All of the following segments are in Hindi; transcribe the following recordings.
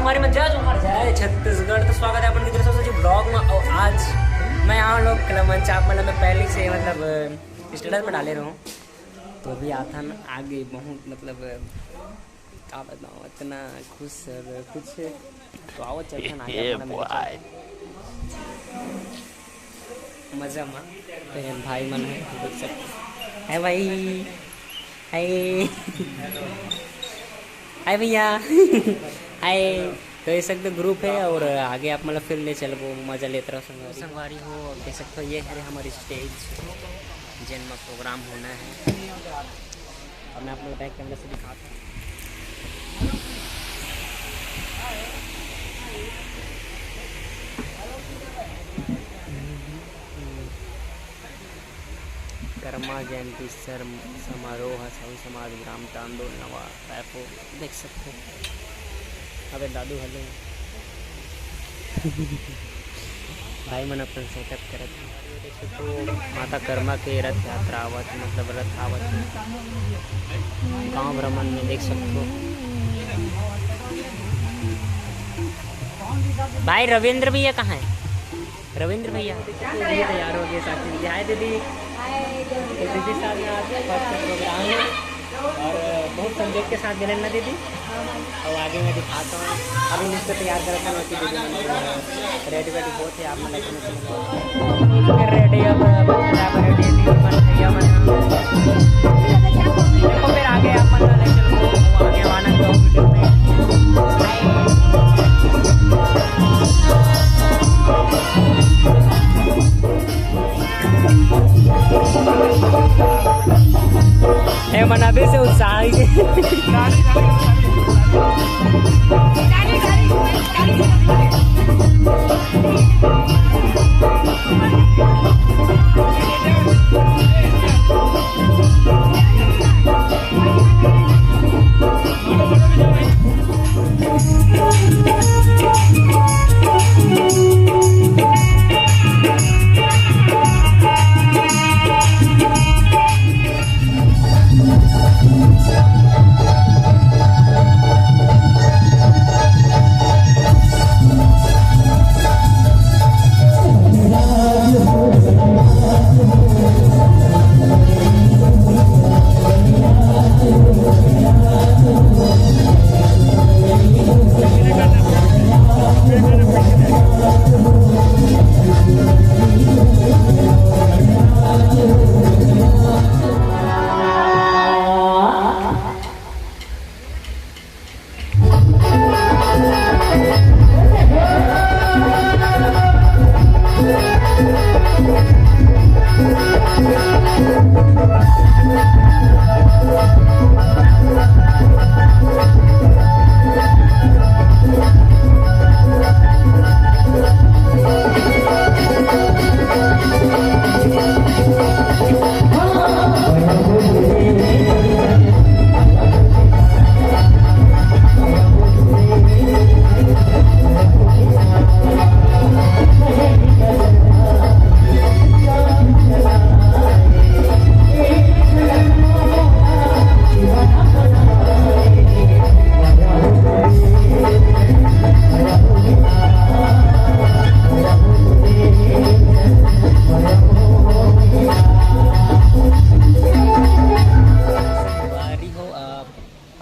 तुम्हारी में जय जोहार जय छत्तीसगढ़। तो स्वागत है अपन की तरफ से ब्लॉग में। और आज मैं यहाँ लोग क्लमन चाप मतलब मैं पहले से मतलब स्टेटस में डाले रहा हूँ। तो अभी आता ना आगे बहुत मतलब क्या बताऊँ इतना खुश और कुछ तो आओ चलते ना आगे मजा में तो भाई मन है देख सकते है भाई हाय भैया हाय। तो ये सकते ग्रुप है और आगे आप मतलब फिर ले चल वो मज़ा लेते रहो संगवारी हो। और देख सकते हो ये है हमारी स्टेज जिनमें प्रोग्राम होना है। और मैं आप लोग बैक कैमरा से दिखाता हूँ। कर्मा जयंती समारोह सभी समाज ग्राम तांदोल नवा रायपुर देख सकते हो। अबे दादू हले भाई मन अपन सेटअप करे थे। तो माता कर्मा के रथ यात्रा आवत मतलब रथ आवत गांव भ्रमण में देख सकते हो। भाई रविंद्र भैया कहाँ है? रविंद्र भैया तैयार हो गए साथी। हाय दीदी। तो दीदी साथ में आज फर्स्ट प्रोग्राम है और बहुत संजोग के साथ मिले ना दीदी। और आगे मैं दिखाता हूँ। अभी लिस्ट तैयार करता हूँ कि दीदी रेडी वेडी बहुत है। आप मतलब रेडी देखो फिर आगे आप आगे आना तो वीडियो में मनाबे से उत्साह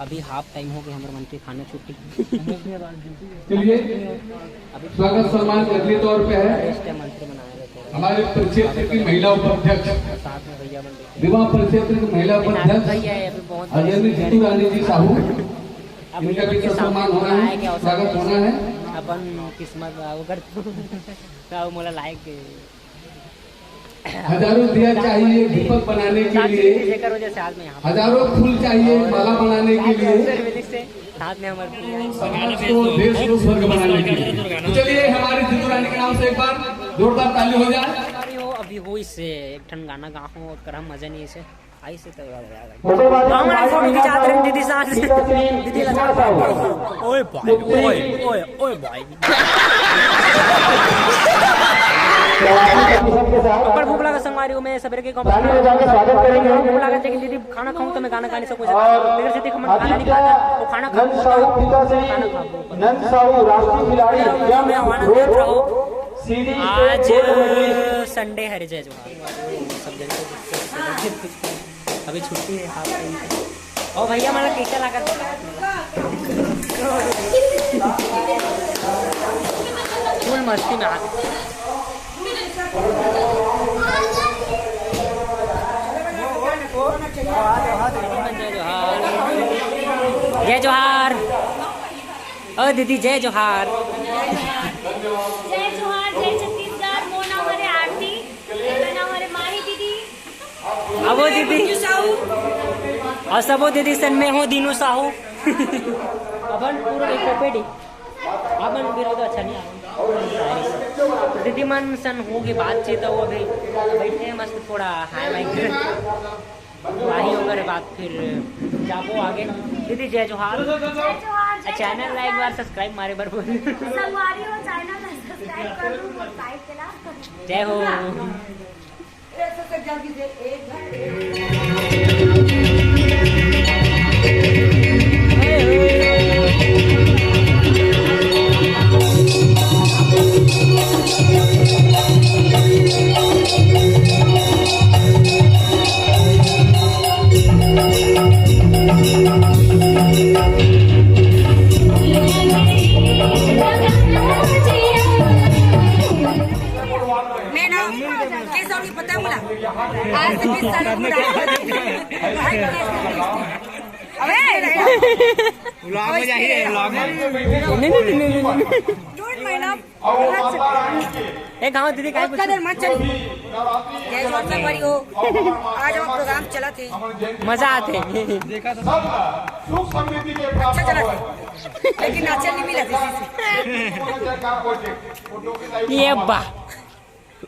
अभी हाफ टाइम हो गया हमारे मन के खाना छुट्टी। चलिए स्वागत सम्मान अगले तौर पे है मंत्री बनाए हमारे परिक्षेत्र की महिला उपाध्यक्ष साथ में भैया विवाह परिक्षेत्र की महिला उपाध्यक्ष अजय जीतू रानी जी साहू। इनका भी सम्मान होना है, स्वागत होना है। अपन किस्मत मोला लायक हजारों दिया चाहिए दीपक बनाने के लिए, हजारों फूल चाहिए माला बनाने के लिए, साथ में हमारे समाज को देश को स्वर्ग बनाने के लिए। तो चलिए हमारी जीतू रानी के नाम से एक बार जोरदार ताली हो जाए। अभी हो इससे एक ठन गाना गा हूँ और करम मजा नहीं इसे आई से तो दीदी साथ दीदी ओए भाई ओए ओए भाई ऊपर भूख लगा संगवारी मैं सवेरे के भूख लगा लेकिन दीदी खाना खाऊं तो मैं गाना गा नहीं सकूं लेकिन से देखो मैं खाना नहीं खाता वो खाना खाऊं आज संडे है जय जोहार सब अभी छुट्टी है हाफ और भैया हमारा कैसा लगा फुल मस्ती में जय जोहार ओ दीदी जय जोहार जय जोहार जय छत्तीसगढ़ मोर नाम हरे आरती मेरा नाम हरे माही दीदी अबो दीदी और सबो दीदी सन में हो दीनू साहू अपन पूरा एक पेटी अपन विरोध अच्छा नहीं आ दीदी मन सन होगी बातचीत वो अभी बैठे मस्त थोड़ा हाई माइक वही होकर बात फिर जाबो आगे दीदी जय जोहार चैनल लाइक बार सब्सक्राइब मारे बार बोल संगवारी हो चैनल सब्सक्राइब कर दो और लाइक करा जय हो गाँव दीदी का मत चली जय जोहार संगवारी हो आज हम प्रोग्राम चला थे मजा आते अच्छा चला थे लेकिन नाचल नहीं मिला ये बा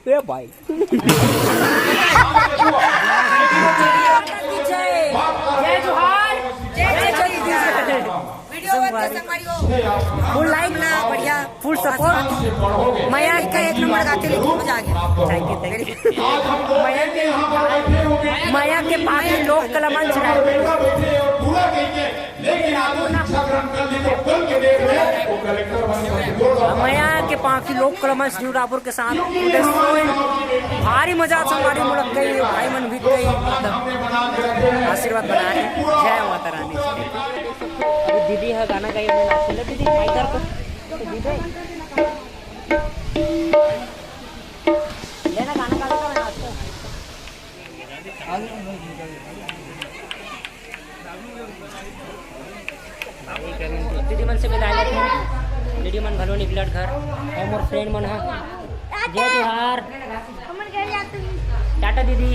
ये भाई जय जोहार जय जय वीडियो संगवारी हो फुल लाइक बढ़िया फुल सपोर्ट मया का एक नंबर गाते लेकिन मजा आ गया थैंक यू माया के पास लोग कलमन माया के पाखी लोग कलमन रायपुर के साथ भारी मजा संगवारी मुड़क गई भाई मन भी गई आशीर्वाद बनाए जय माता रानी अभी दीदी है गाना गाइए मैं नाचूंगा दीदी इधर को दीदी लेना गाना गा मैं नाचता दीदी मन से विदाई लेते हैं दीदी मन भलो निकलट घर और मोर फ्रेंड मन है जय जोहार हमर घर जाते टाटा दीदी।